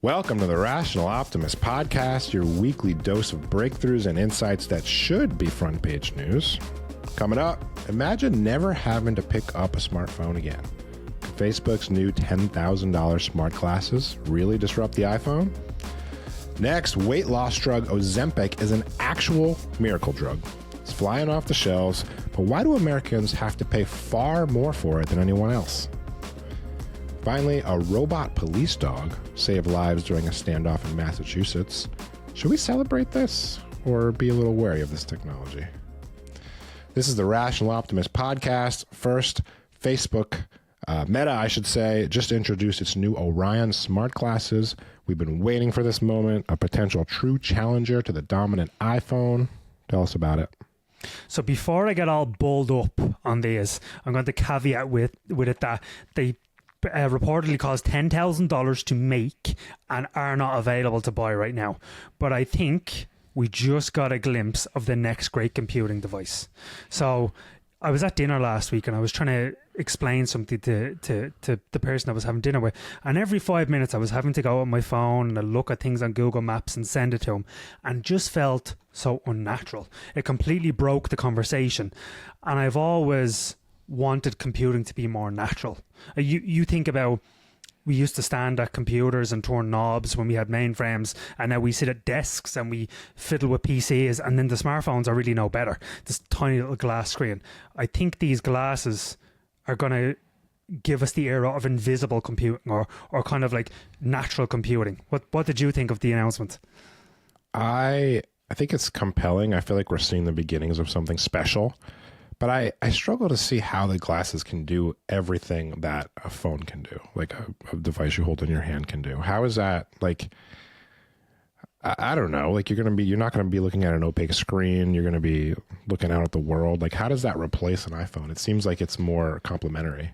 Welcome to the Rational Optimist Podcast, your weekly dose of breakthroughs and insights that should be front page news. Coming up, imagine never having to pick up a smartphone again. Could Facebook's new $10,000 smart glasses really disrupt the iPhone? Next, weight loss drug Ozempic is an actual miracle drug. It's flying off the shelves, but why do Americans have to pay far more for it than anyone else? Finally, a robot police dog saved lives during a standoff in Massachusetts. Should we celebrate this or be a little wary of this technology? This is the Rational Optimist Podcast. First, Facebook, Meta, I should say, just introduced its new Orion smart glasses. We've been waiting for this moment, a potential true challenger to the dominant iPhone. Tell us about it. So before I get all balled up on these, I'm going to caveat with it that they reportedly cost $10,000 to make and are not available to buy right now. But I think we just got a glimpse of the next great computing device. So I was at dinner last week and I was trying to explain something to the person I was having dinner with, and every 5 minutes I was having to go on my phone and look at things on Google Maps and send it to him, and just felt so unnatural. It completely broke the conversation, and I've always wanted computing to be more natural. You think about, we used to stand at computers and turn knobs when we had mainframes, and now we sit at desks and we fiddle with PCs, and then the smartphones are really no better. This tiny little glass screen. I think these glasses are going to give us the era of invisible computing, or kind of like natural computing. What did you think of the announcement? I think it's compelling. I feel like we're seeing the beginnings of something special. But I struggle to see how the glasses can do everything that a phone can do, like a device you hold in your hand can do. How is that, like, I don't know, like you're not going to be looking at an opaque screen. You're going to be looking out at the world. Like, how does that replace an iPhone? It seems like it's more complementary.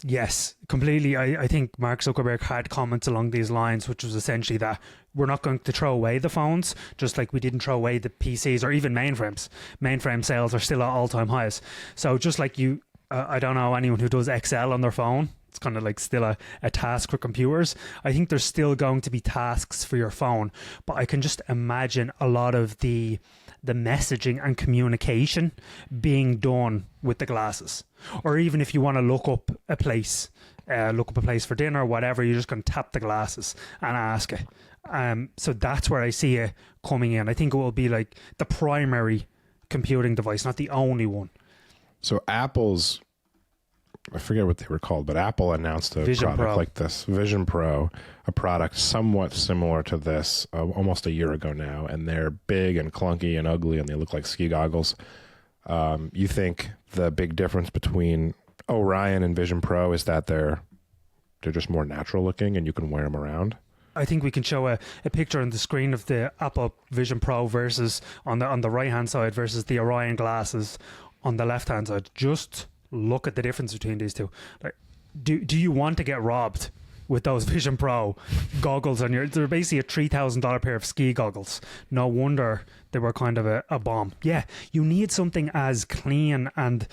Yes, completely. I think Mark Zuckerberg had comments along these lines, which was essentially that we're not going to throw away the phones, just like we didn't throw away the PCs or even mainframes. Mainframe sales are still at all-time highs. So just like you, I don't know anyone who does Excel on their phone. It's kind of like still a task for computers. I think there's still going to be tasks for your phone, but I can just imagine a lot of the messaging and communication being done with the glasses. Or even if you want to look up a place for dinner or whatever, you're just going to tap the glasses and ask it. So that's where I see it coming in. I think it will be like the primary computing device, not the only one. So Apple's, I forget what they were called, but Apple announced a Vision product Pro. like this, Vision Pro, a product somewhat similar to this almost a year ago now, and they're big and clunky and ugly, and they look like ski goggles. You think the big difference between Orion and Vision Pro is that they're just more natural looking and you can wear them around? I think we can show a picture on the screen of the Apple Vision Pro versus on the right hand side versus the Orion glasses on the left hand side. Just look at the difference between these two. Like, do you want to get robbed with those Vision Pro goggles on they're basically a $3,000 pair of ski goggles. No wonder they were kind of a bomb. Yeah, you need something as clean and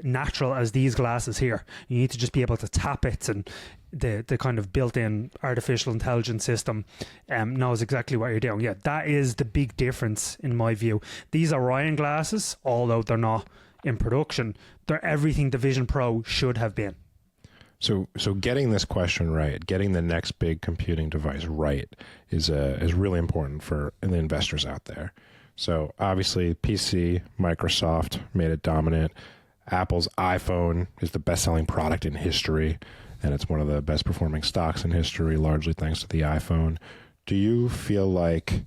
natural as these glasses here. You need to just be able to tap it, and the kind of built-in artificial intelligence system knows exactly what you're doing. Yeah, that is the big difference in my view. These Orion glasses, although they're not in production, they're everything the Vision Pro should have been. So getting this question right, getting the next big computing device right is really important for the investors out there. So obviously PC, Microsoft made it dominant. Apple's iPhone is the best-selling product in history, and it's one of the best performing stocks in history, largely thanks to the iPhone. Do you feel like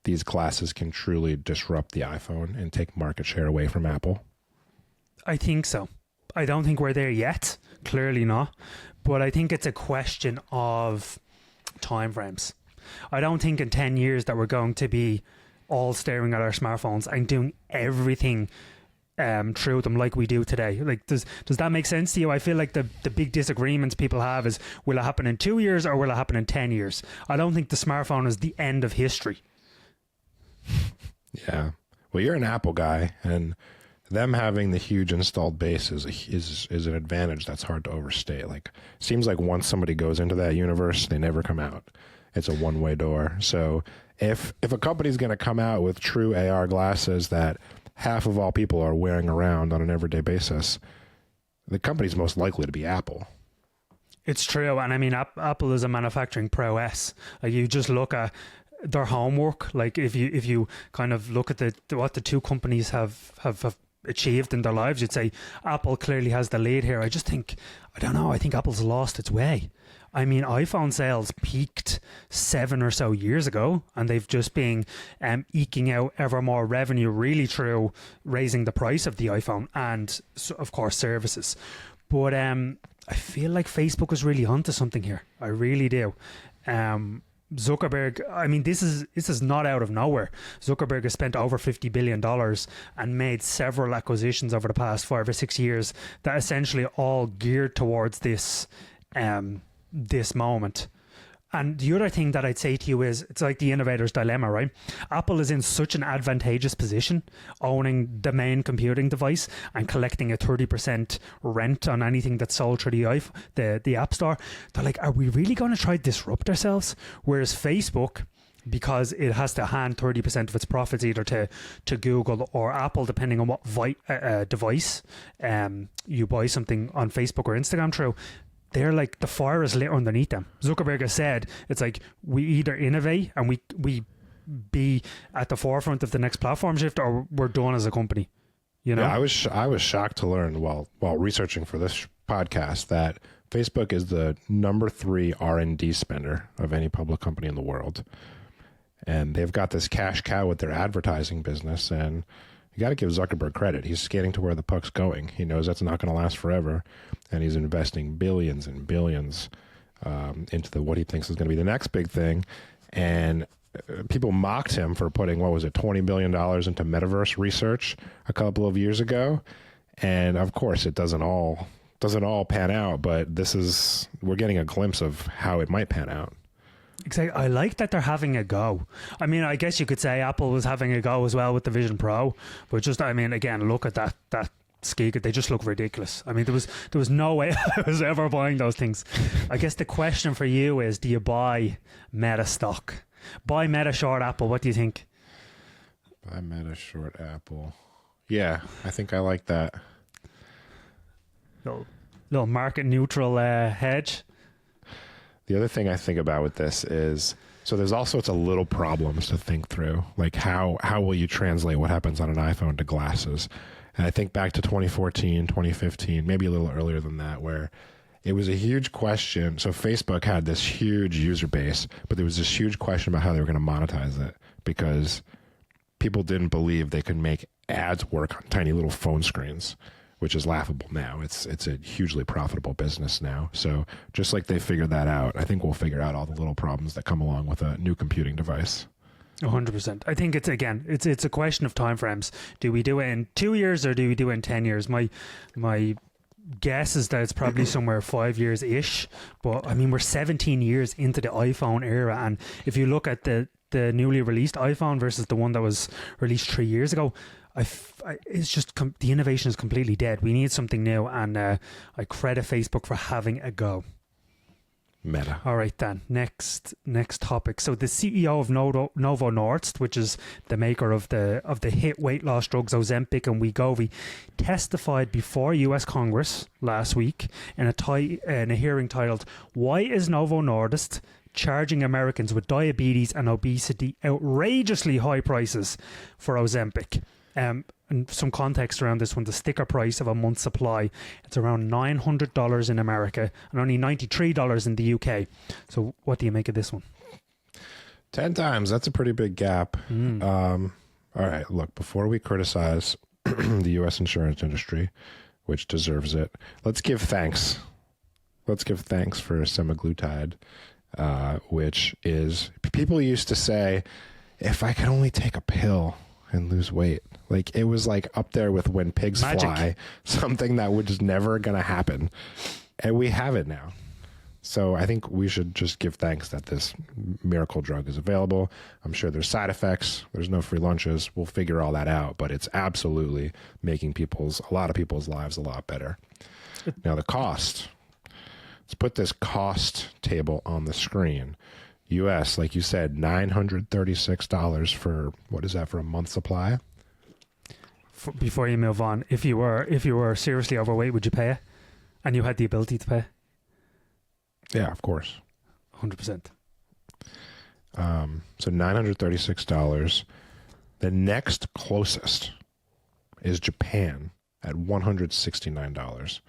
these glasses can truly disrupt the iPhone and take market share away from Apple? I think so. I don't think we're there yet, clearly not, but I think it's a question of timeframes. I don't think in 10 years that we're going to be all staring at our smartphones and doing everything through them like we do today. Like, does that make sense to you? I feel like the big disagreements people have is, will it happen in 2 years or will it happen in 10 years? I don't think the smartphone is the end of history. Yeah. Well, you're an Apple guy, and them having the huge installed base is an advantage that's hard to overstate. Like, seems like once somebody goes into that universe, they never come out. It's a one-way door. So if a company's going to come out with true AR glasses that half of all people are wearing around on an everyday basis, the company's most likely to be Apple. It's true. And I mean, Apple is a manufacturing prowess. Like, you just look at their homework. Like, if you kind of look at what the two companies have achieved in their lives, you'd say Apple clearly has the lead here. I think Apple's lost its way. I mean, iPhone sales peaked 7 or so years ago, and they've just been eking out ever more revenue, really through raising the price of the iPhone and, of course, services. But I feel like Facebook is really onto something here. I really do. Zuckerberg, I mean, this is not out of nowhere. Zuckerberg has spent over $50 billion and made several acquisitions over the past 5 or 6 years that essentially all geared towards this moment. And the other thing that I'd say to you is, it's like the innovator's dilemma, right? Apple is in such an advantageous position, owning the main computing device and collecting a 30% rent on anything that's sold through the App Store. They're like, are we really going to try to disrupt ourselves? Whereas Facebook, because it has to hand 30% of its profits either to Google or Apple, depending on what device you buy something on Facebook or Instagram through, they're like, the fire is lit underneath them. Zuckerberg has said, it's like, we either innovate and we be at the forefront of the next platform shift, or we're done as a company. You know? Yeah, I was shocked to learn while researching for this podcast that Facebook is the number 3 R&D spender of any public company in the world. And they've got this cash cow with their advertising business, and you got to give Zuckerberg credit. He's skating to where the puck's going. He knows that's not going to last forever, and he's investing billions and billions into what he thinks is going to be the next big thing. And people mocked him for putting, $20 billion into metaverse research a couple of years ago. And of course, it doesn't all pan out, but we're getting a glimpse of how it might pan out. Exactly. I like that they're having a go. I mean, I guess you could say Apple was having a go as well with the Vision Pro, but just, I mean, again, look at that ski. They just look ridiculous. I mean, there was no way I was ever buying those things. I guess the question for you is, do you buy Meta stock? Buy Meta short Apple. What do you think? Buy Meta short Apple. Yeah, I think I like that. Little market neutral hedge. The other thing I think about with this is, so there's all sorts of little problems to think through, like how will you translate what happens on an iPhone to glasses? And I think back to 2014, 2015, maybe a little earlier than that, where it was a huge question. So Facebook had this huge user base, but there was this huge question about how they were going to monetize it, because people didn't believe they could make ads work on tiny little phone screens, which is laughable now. It's a hugely profitable business now. So just like they figured that out, I think we'll figure out all the little problems that come along with a new computing device. 100%. I think it's a question of time frames. Do we do it in 2 years or do we do it in 10 years? My guess is that it's probably somewhere 5 years ish. But I mean, we're 17 years into the iPhone era, and if you look at the newly released iPhone versus the one that was released 3 years ago, it's just the innovation is completely dead. We need something new, and I credit Facebook for having a go. Meta. All right, then. Next topic. So the CEO of Novo Nordisk, which is the maker of the hit weight loss drugs Ozempic and Wegovy, testified before U.S. Congress last week in a hearing titled "Why is Novo Nordisk charging Americans with diabetes and obesity outrageously high prices for Ozempic?" And some context around this one: the sticker price of a month's supply, it's around $900 in America and only $93 in the UK. So what do you make of this one? 10 times. That's a pretty big gap. All right, look, before we criticize the U.S. insurance industry, which deserves it, let's give thanks. Let's give thanks for semaglutide, which is, people used to say, if I could only take a pill and lose weight. Like, it was like up there with when pigs Magic. fly, something that was just never going to happen. And we have it now. So I think we should just give thanks that this miracle drug is available. I'm sure there's side effects. There's no free lunches. We'll figure all that out, but it's absolutely making a lot of people's lives a lot better. Now the cost. Let's put this cost table on the screen. US, like you said, $936 for, what is that, for a month's supply? Before you move on, if you were seriously overweight, would you pay it? And you had the ability to pay? Yeah, of course. 100%. So $936. The next closest is Japan at $169.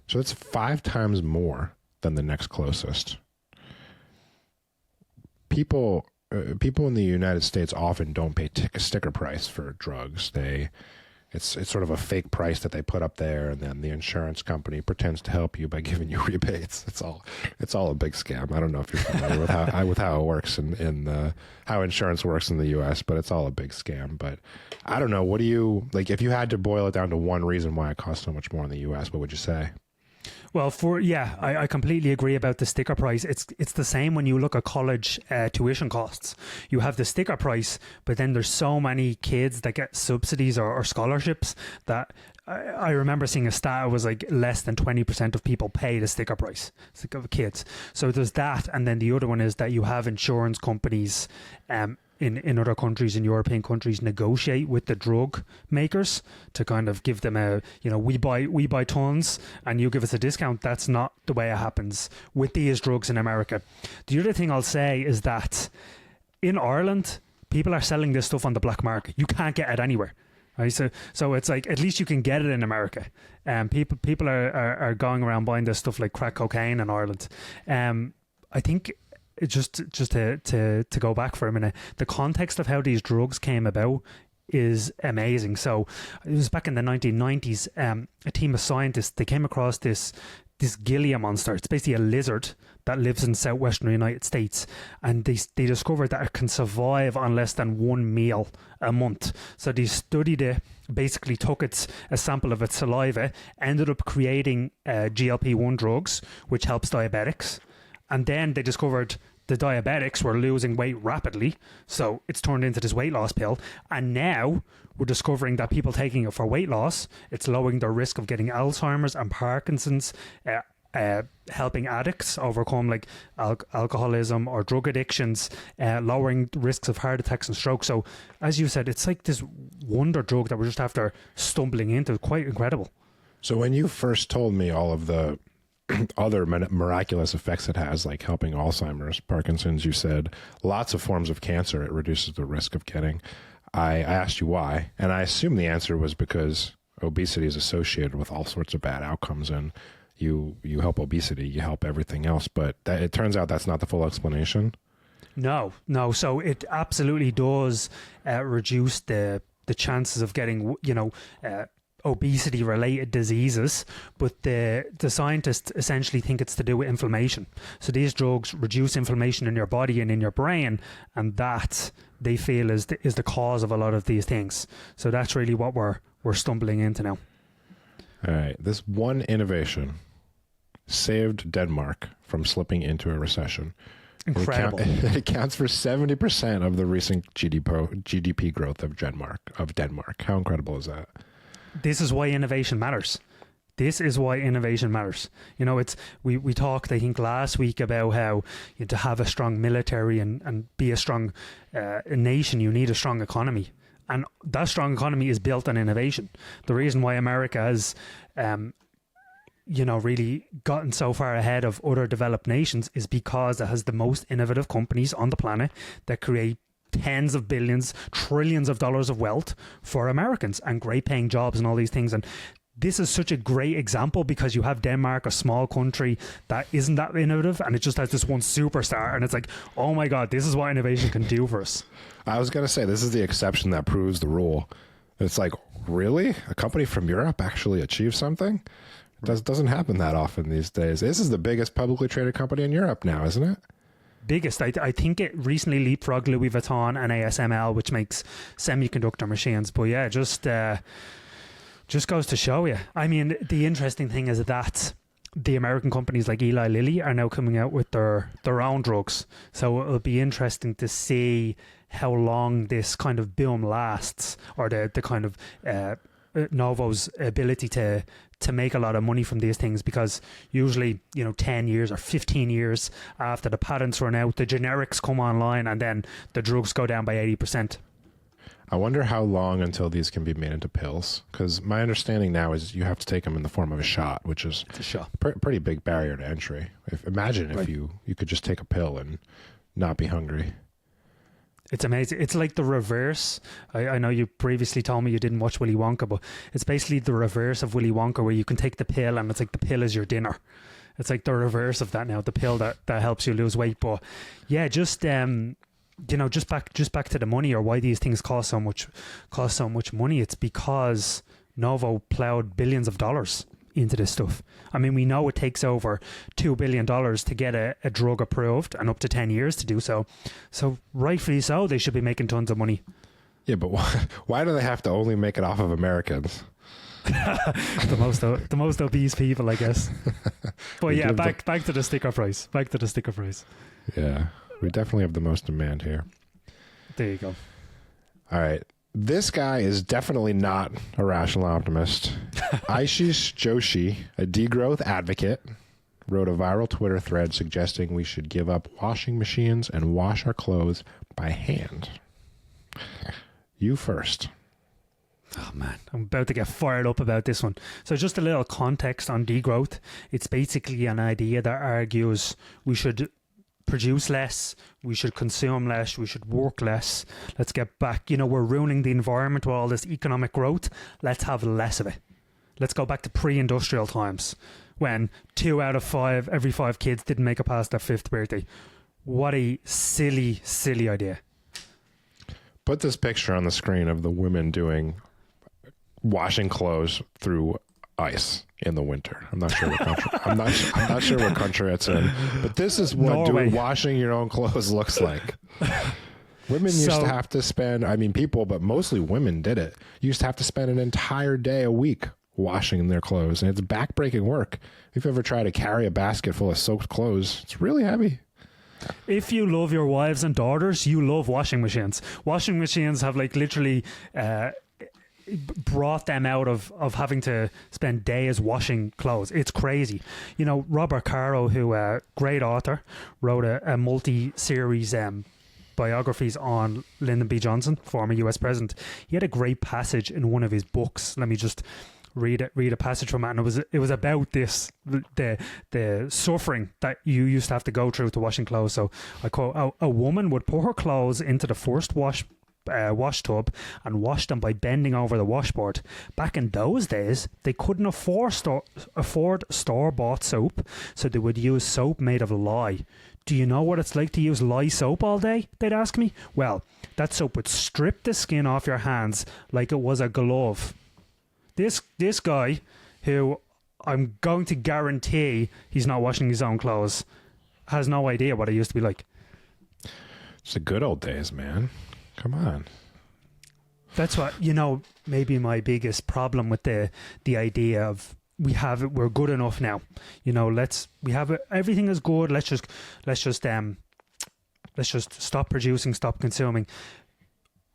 So it's 5 times more than the next closest. People in the United States often don't pay a sticker price for drugs. It's sort of a fake price that they put up there, and then the insurance company pretends to help you by giving you rebates. It's all a big scam. I don't know if you're familiar with how it works in how insurance works in the U.S., but it's all a big scam. But I don't know. What do you like? If you had to boil it down to one reason why it costs so much more in the U.S., what would you say? Well, I completely agree about the sticker price. It's the same when you look at college tuition costs. You have the sticker price, but then there's so many kids that get subsidies or scholarships that I remember seeing a stat. It was like less than 20% of people pay the sticker price. It's like of kids. So there's that, and then the other one is that you have insurance companies in other countries, in European countries, negotiate with the drug makers to kind of give them we buy tons and you give us a discount. That's not the way it happens with these drugs in America. The other thing I'll say is that in Ireland, people are selling this stuff on the black market. You can't get it anywhere. Right? So it's like, at least you can get it in America. People are going around buying this stuff like crack cocaine in Ireland. I think just to go back for a minute, the context of how these drugs came about is amazing. So it was back in the 1990s. A team of scientists, they came across this Gilia monster. It's basically a lizard that lives in southwestern United States, and they discovered that it can survive on less than one meal a month. So they studied it, basically took a sample of its saliva, ended up creating GLP-1 drugs, which helps diabetics. And then they discovered the diabetics were losing weight rapidly, so it's turned into this weight loss pill. And now we're discovering that people taking it for weight loss, it's lowering their risk of getting Alzheimer's and Parkinson's, helping addicts overcome like alcoholism or drug addictions, lowering the risks of heart attacks and stroke. So as you said, it's like this wonder drug that we're just after stumbling into. Quite incredible. So when you first told me all of the other miraculous effects it has, like helping Alzheimer's, Parkinson's, you said lots of forms of cancer it reduces the risk of getting. I asked you why, and I assume the answer was because obesity is associated with all sorts of bad outcomes, and you help obesity, you help everything else, but it turns out that's not the full explanation. No. So it absolutely does reduce the chances of getting obesity related diseases, but the scientists essentially think it's to do with inflammation. So these drugs reduce inflammation in your body and in your brain, and that they feel is the cause of a lot of these things. So that's really what we're stumbling into now. All right, this one innovation saved Denmark from slipping into a recession. Incredible. It accounts for 70% of the recent GDP growth of Denmark. How incredible is that? This is why innovation matters. This is why innovation matters. It's we talked, I think, last week about how to have a strong military and be a strong nation, you need a strong economy. And that strong economy is built on innovation. The reason why America has, really gotten so far ahead of other developed nations is because it has the most innovative companies on the planet that create tens of billions, trillions of dollars of wealth for Americans and great paying jobs and all these things. And this is such a great example because you have Denmark, a small country that isn't that innovative, and it just has this one superstar, and it's like, oh my God, this is what innovation can do for us. I was going to say, this is the exception that proves the rule. It's like, really? A company from Europe actually achieved something? It doesn't happen that often these days. This is the biggest publicly traded company in Europe now, isn't it? Biggest. I think it recently leapfrogged Louis Vuitton and ASML, which makes semiconductor machines. But yeah, just goes to show you. I mean, the interesting thing is that the American companies like Eli Lilly are now coming out with their own drugs. So it'll be interesting to see how long this kind of boom lasts, or the kind of Novo's ability to make a lot of money from these things, because usually 10 years or 15 years after the patents run out, the generics come online and then the drugs go down by 80%. I wonder how long until these can be made into pills, because my understanding now is you have to take them in the form of a shot, which is a pretty big barrier to entry. Imagine if you could just take a pill and not be hungry. It's amazing. It's like the reverse. I know you previously told me you didn't watch Willy Wonka, but it's basically the reverse of Willy Wonka, where you can take the pill and it's like the pill is your dinner. It's like the reverse of that now, the pill that helps you lose weight. But yeah, just just back to the money, or why these things cost so much money. It's because Novo plowed billions of dollars into this stuff. I mean, we know it takes over $2 billion to get a drug approved, and up to 10 years to do so. So rightfully so, they should be making tons of money. Yeah, but why do they have to only make it off of Americans? the most obese people, I guess. But yeah, back to the sticker price. Back to the sticker price. Yeah, we definitely have the most demand here. There you go. All right. This guy is definitely not a rational optimist. Ashish Joshi, a degrowth advocate, wrote a viral Twitter thread suggesting we should give up washing machines and wash our clothes by hand. You first. Oh man, I'm about to get fired up about this one. So just a little context on degrowth. It's basically an idea that argues we should produce less, we should consume less, we should work less. Let's get back, we're ruining the environment with all this economic growth. Let's have less of it. Let's go back to pre-industrial times, when 2 out of 5, every 5 kids didn't make it past their 5th birthday. What a silly, silly idea. Put this picture on the screen of the women washing clothes through ice in the winter. I'm not sure what country. I'm not sure what country it's in. But this is what washing your own clothes looks like. Women used to have to spend. People, but mostly women did it. Used to have to spend an entire day a week washing their clothes, and it's backbreaking work. If you ever try to carry a basket full of soaked clothes, it's really heavy. If you love your wives and daughters, you love washing machines. Washing machines have literally brought them out of having to spend days washing clothes. It's crazy. Robert Caro, who great author, wrote a multi-series biographies on Lyndon B. Johnson, former US president. He had a great passage in one of his books. Let me just read a passage from it, and it was about this, the suffering that you used to have to go through to washing clothes. So I quote, a woman would put her clothes into the first wash tub and wash them by bending over the washboard. Back in those days, they couldn't afford store-bought soap, so they would use soap made of lye. Do you know what it's like to use lye soap all day? They'd ask me. Well, that soap would strip the skin off your hands like it was a glove. This guy, who I'm going to guarantee he's not washing his own clothes, has no idea what it used to be like. It's the good old days, man. Come on. That's what, maybe my biggest problem with the idea of we're good enough now. Everything is good. Let's just stop producing, stop consuming.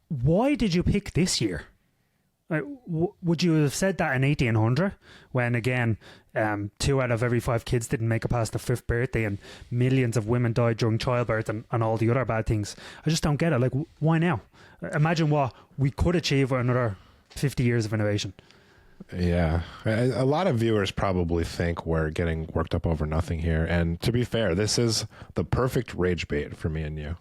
Why did you pick this year? Would you have said that in 1800, when again 2 out of every 5 kids didn't make it past the 5th birthday, and millions of women died during childbirth, and all the other bad things? I just don't get it. Why now? Imagine what we could achieve with another 50 years of innovation. Yeah, a lot of viewers probably think we're getting worked up over nothing here, and to be fair, this is the perfect rage bait for me and you.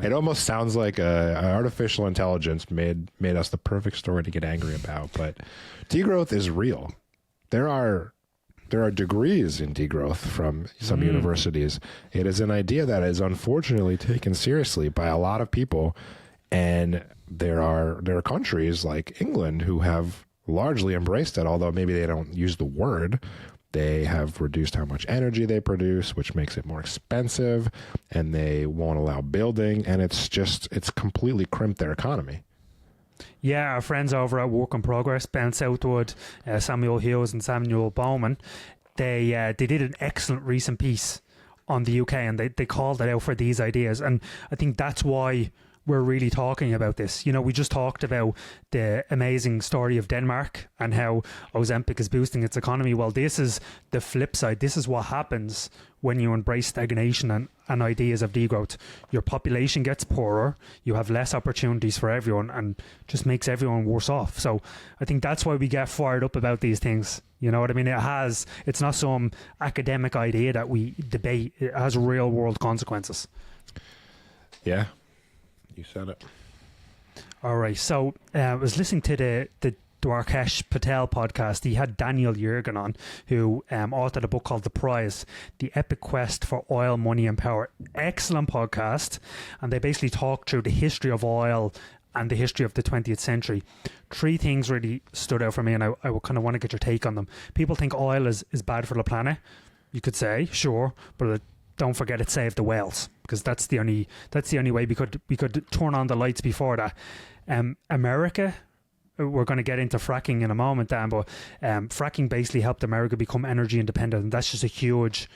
It almost sounds like artificial intelligence made us the perfect story to get angry about. But degrowth is real. There are degrees in degrowth from some universities. It is an idea that is unfortunately taken seriously by a lot of people, and there are countries like England who have largely embraced it, although maybe they don't use the word. They have reduced how much energy they produce, which makes it more expensive, and they won't allow building, and it's completely crimped their economy. Yeah, our friends over at Work in Progress, Ben Southwood, Samuel Hughes and Samuel Bowman, they did an excellent recent piece on the UK, and they called it out for these ideas. And I think that's why we're really talking about this. You know, we just talked about the amazing story of Denmark and how Ozempic is boosting its economy. Well, this is the flip side. This is what happens when you embrace stagnation and ideas of degrowth. Your population gets poorer, you have less opportunities for everyone, and just makes everyone worse off. So I think that's why we get fired up about these things. You know what I mean? It's not some academic idea that we debate. It has real world consequences. Yeah. You said it. All right. So I was listening to the Dwarkesh Patel podcast. He had Daniel Yergin on, who authored a book called The Prize, The Epic Quest for Oil, Money and Power. Excellent podcast. And they basically talk through the history of oil and the history of the 20th century. 3 things really stood out for me, and I kind of want to get your take on them. People think oil is bad for the planet. You could say, sure, but don't forget it saved the whales, because that's the only way we could turn on the lights before that. America, we're going to get into fracking in a moment, Dan, but fracking basically helped America become energy independent, and that's just a huge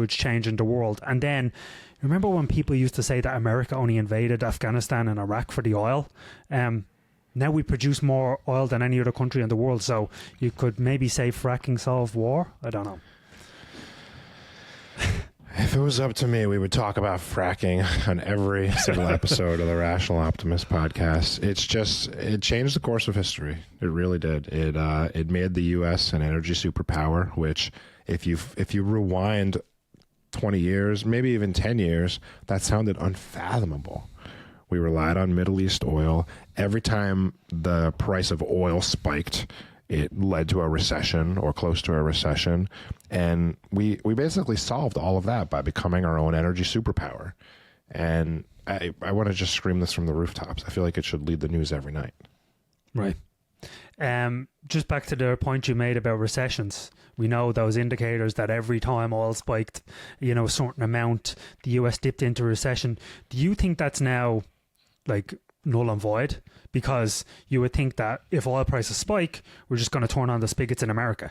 change in the world. And then remember when people used to say that America only invaded Afghanistan and Iraq for the oil? Now we produce more oil than any other country in the world, so you could maybe say fracking solved war. I don't know. If it was up to me, we would talk about fracking on every single episode of the Rational Optimist Podcast. It changed the course of history. It really did. It made the U.S. an energy superpower, which if you rewind 20 years, maybe even 10 years, that sounded unfathomable. We relied on Middle East oil. Every time the price of oil spiked, it led to a recession or close to a recession. And we basically solved all of that by becoming our own energy superpower. And I want to just scream this from the rooftops. I feel like it should lead the news every night. Right. Just back to the point you made about recessions. We know those indicators that every time oil spiked, a certain amount, the US dipped into recession. Do you think that's now like null and void? Because you would think that if oil prices spike, we're just going to turn on the spigots in America.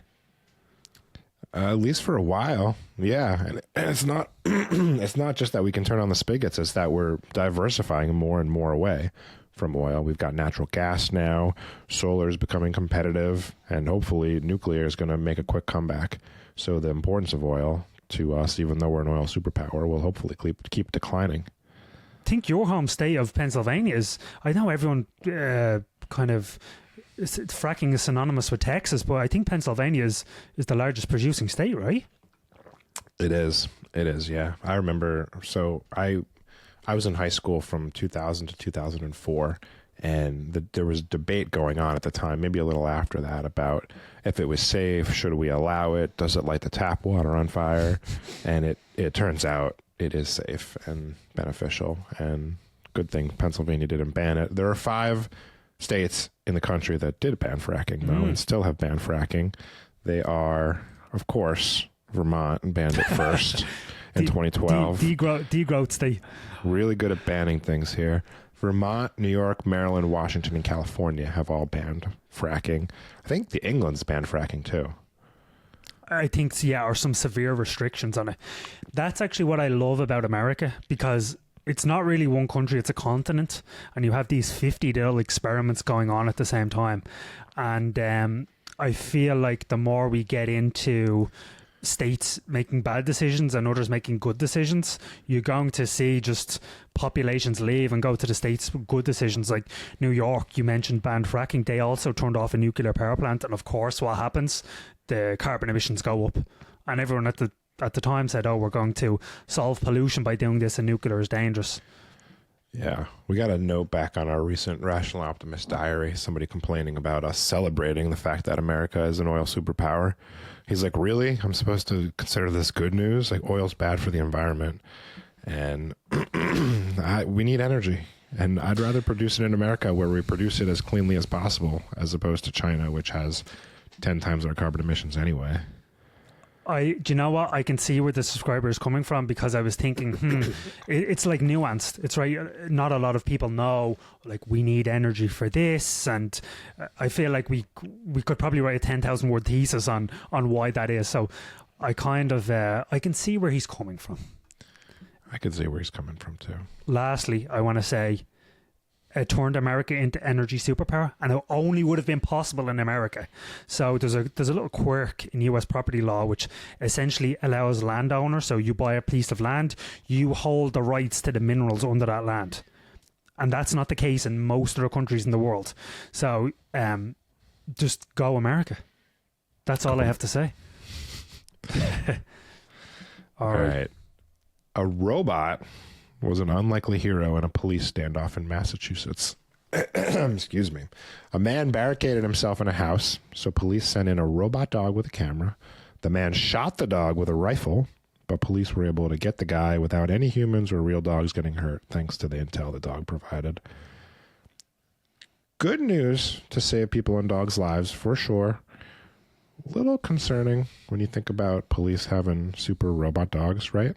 At least for a while, yeah. And it's not it's not just that we can turn on the spigots, it's that we're diversifying more and more away from oil. We've got natural gas now, solar is becoming competitive, and hopefully nuclear is going to make a quick comeback. So the importance of oil to us, even though we're an oil superpower, will hopefully keep declining. I think your home state of Pennsylvania is, I know everyone fracking is synonymous with Texas, but I think Pennsylvania is the largest producing state, right? It is, yeah. I remember, so I was in high school from 2000 to 2004, and there was debate going on at the time, maybe a little after that, about if it was safe, should we allow it, does it light the tap water on fire? And it turns out it is safe and beneficial, and good thing Pennsylvania didn't ban it. There are 5 states in the country that did ban fracking, though, and still have banned fracking. They are, of course, Vermont banned it first in 2012. Degrowth state. Really good at banning things here. Vermont, New York, Maryland, Washington, and California have all banned fracking. I think the England's banned fracking too. I think, yeah, or some severe restrictions on it. That's actually what I love about America, because it's not really one country, it's a continent, and you have these 50 little experiments going on at the same time. And I feel like the more we get into states making bad decisions and others making good decisions, you're going to see just populations leave and go to the states with good decisions. Like New York, you mentioned banned fracking. They also turned off a nuclear power plant, and of course what happens? The carbon emissions go up, and everyone at the time said, oh, we're going to solve pollution by doing this, and nuclear is dangerous. Yeah, we got a note back on our recent Rational Optimist diary, somebody complaining about us celebrating the fact that America is an oil superpower. He's like, really? I'm supposed to consider this good news? Like, oil's bad for the environment. And we need energy. And I'd rather produce it in America, where we produce it as cleanly as possible, as opposed to China, which has 10 times our carbon emissions anyway. Do you know what? I can see where the subscriber is coming from, because I was thinking, it's like nuanced. It's right. Not a lot of people know, like, we need energy for this. And I feel like we could probably write a 10,000 word thesis on why that is. So I can see where he's coming from. I could see where he's coming from too. Lastly, I want to say it turned America into energy superpower, and it only would have been possible in America. So there's a little quirk in US property law which essentially allows landowners, so you buy a piece of land, you hold the rights to the minerals under that land. And that's not the case in most other countries in the world. So just go America. That's all I have to say. All right. A robot was an unlikely hero in a police standoff in Massachusetts. Excuse me. A man barricaded himself in a house, so police sent in a robot dog with a camera. The man shot the dog with a rifle, but police were able to get the guy without any humans or real dogs getting hurt, thanks to the intel the dog provided. Good news to save people and dogs' lives, for sure. A little concerning when you think about police having super robot dogs, right?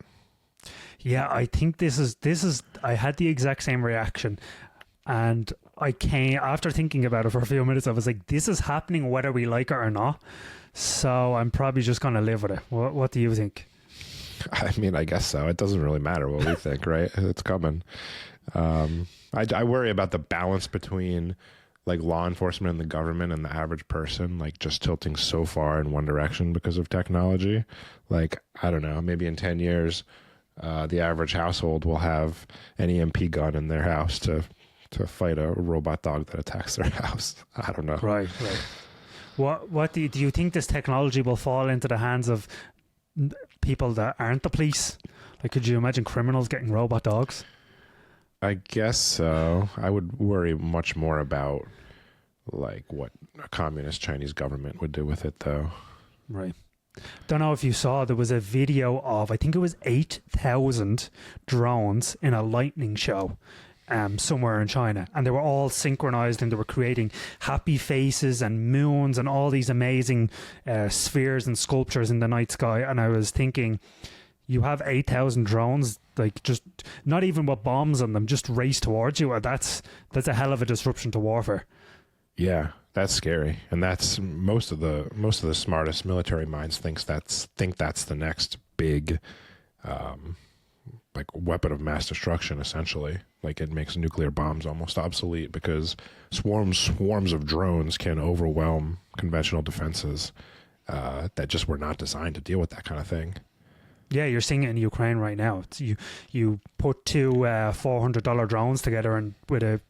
Yeah, I think this is I had the exact same reaction, and after thinking about it for a few minutes, I was like, this is happening whether we like it or not, so I'm probably just going to live with it. What do you think? I mean, I guess so. It doesn't really matter what we think, right? It's coming. I worry about the balance between like law enforcement and the government and the average person, like just tilting so far in one direction because of technology. Like, I don't know, maybe in 10 years, the average household will have an EMP gun in their house to fight a robot dog that attacks their house. I don't know. Right. What do you think this technology will fall into the hands of people that aren't the police? Like, could you imagine criminals getting robot dogs? I guess so. I would worry much more about like what a communist Chinese government would do with it, though. Right. Don't know if you saw, there was a video of, I think it was 8,000 drones in a lightning show somewhere in China, and they were all synchronized and they were creating happy faces and moons and all these amazing spheres and sculptures in the night sky. And I was thinking, you have 8,000 drones, like just not even with bombs on them, just race towards you. That's a hell of a disruption to warfare. Yeah, that's scary, and that's most of the smartest military minds think that's the next big, like weapon of mass destruction. Essentially, like it makes nuclear bombs almost obsolete because swarms of drones can overwhelm conventional defenses that just were not designed to deal with that kind of thing. Yeah, you're seeing it in Ukraine right now. You put two $400 drones together and with a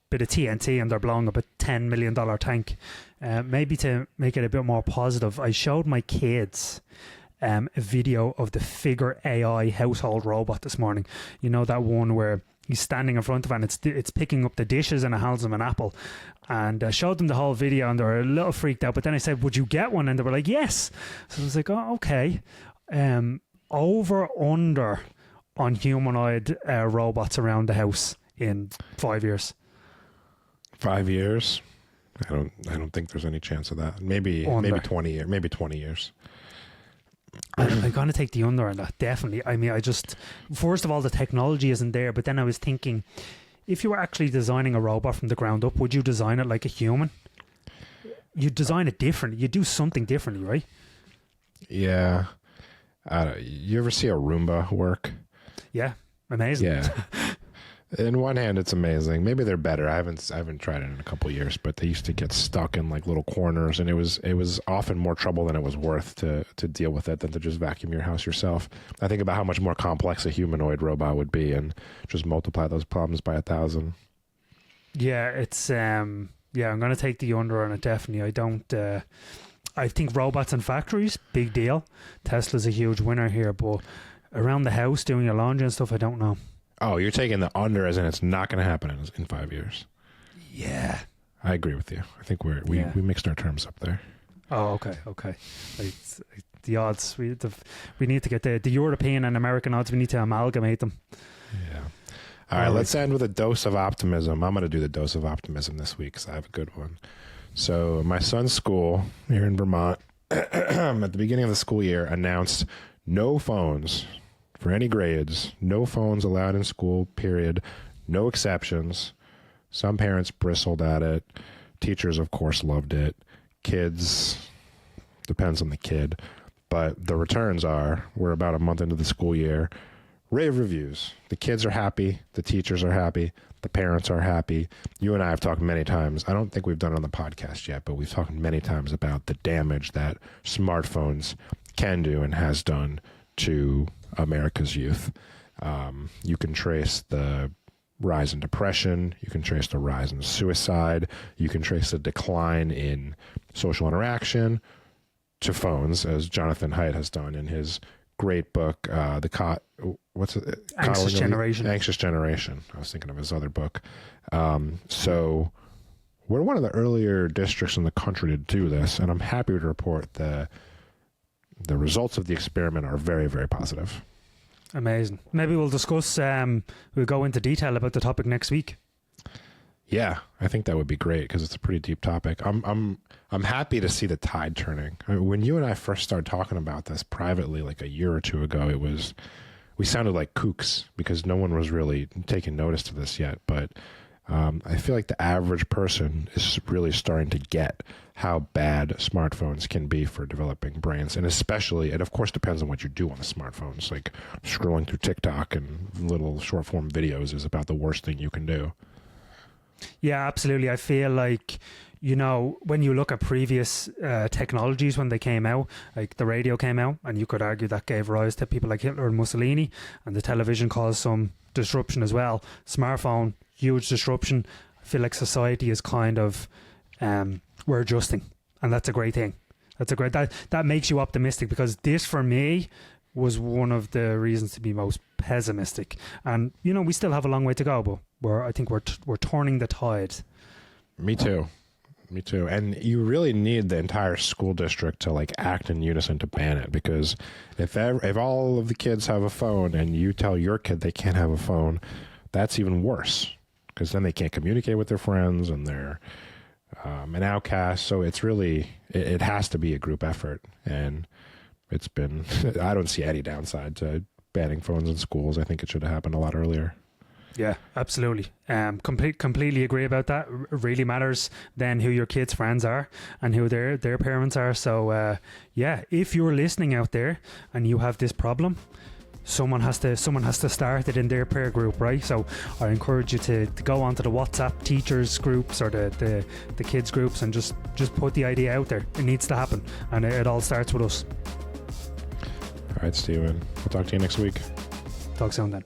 bit of TNT, and they're blowing up a $10 million tank. Maybe to make it a bit more positive, I showed my kids a video of the Figure AI household robot this morning. You know, that one where he's standing in front of it and it's picking up the dishes and it hands him an apple. And I showed them the whole video and they were a little freaked out. But then I said, would you get one? And they were like, yes. So I was like, oh, okay. Over under on humanoid robots around the house in 5 years. 5 years? I don't think there's any chance of that. Maybe 20 years. Maybe 20 years. I'm going to take the under on that, definitely. I mean, first of all, the technology isn't there, but then I was thinking, if you were actually designing a robot from the ground up, would you design it like a human? You design it differently. You do something differently, right? Yeah. You ever see a Roomba work? Yeah, amazing. Yeah. In one hand, it's amazing. Maybe they're better. I haven't tried it in a couple of years, but they used to get stuck in like little corners, and it was often more trouble than it was worth to deal with it than to just vacuum your house yourself. I think about how much more complex a humanoid robot would be, and just multiply those problems by 1,000. Yeah, it's I'm going to take the under on it, definitely. I think robots in factories, big deal. Tesla's a huge winner here, but around the house doing your laundry and stuff, I don't know. Oh, you're taking the under as in it's not going to happen in 5 years. Yeah. I agree with you. I think we mixed our terms up there. Oh, okay. The odds, we need to get the European and American odds, we need to amalgamate them. Yeah. All right, let's end with a dose of optimism. I'm going to do the dose of optimism this week because I have a good one. So my son's school here in Vermont, at the beginning of the school year, announced no phones for any grades, no phones allowed in school, period, no exceptions. Some parents bristled at it. Teachers, of course, loved it. Kids, depends on the kid. But the returns are, we're about a month into the school year, rave reviews. The kids are happy. The teachers are happy. The parents are happy. You and I have talked many times. I don't think we've done it on the podcast yet, but we've talked many times about the damage that smartphones can do and has done to America's youth. You can trace the rise in depression. You can trace the rise in suicide. You can trace the decline in social interaction to phones, as Jonathan Haidt has done in his great book, Anxious Generation. Anxious Generation. I was thinking of his other book. So we're one of the earlier districts in the country to do this, and I'm happy to report the results of the experiment are very, very positive. Amazing. Maybe we'll discuss, we'll go into detail about the topic next week. Yeah, I think that would be great because it's a pretty deep topic. I'm happy to see the tide turning. I mean, when you and I first started talking about this privately, like a year or two ago, we sounded like kooks because no one was really taking notice to this yet. But I feel like the average person is really starting to get how bad smartphones can be for developing brains. And especially, it of course depends on what you do on the smartphones. Like scrolling through TikTok and little short form videos is about the worst thing you can do. Yeah, absolutely. I feel like, you know, when you look at previous technologies when they came out, like the radio came out, and you could argue that gave rise to people like Hitler and Mussolini, and the television caused some disruption as well. Smartphone, huge disruption. I feel like society is kind of, we're adjusting, and that's a great thing. That makes you optimistic, because this for me was one of the reasons to be most pessimistic. And, you know, we still have a long way to go, but I think we're turning the tide. Me too. And you really need the entire school district to like act in unison to ban it, because if all of the kids have a phone and you tell your kid they can't have a phone, that's even worse, because then they can't communicate with their friends and they're an outcast. So it's really, it has to be a group effort. And it's been, I don't see any downside to banning phones in schools. I think it should have happened a lot earlier. Yeah, absolutely. Completely agree about that. It really matters then who your kids' friends are and who their parents are. So yeah, if you're listening out there and you have this problem, someone has to start it in their peer group, right? So I encourage you to go onto the WhatsApp teachers groups or the kids groups and just put the idea out there. It needs to happen, and it all starts with us. All right, Stephen. We'll talk to you next week. Talk soon then.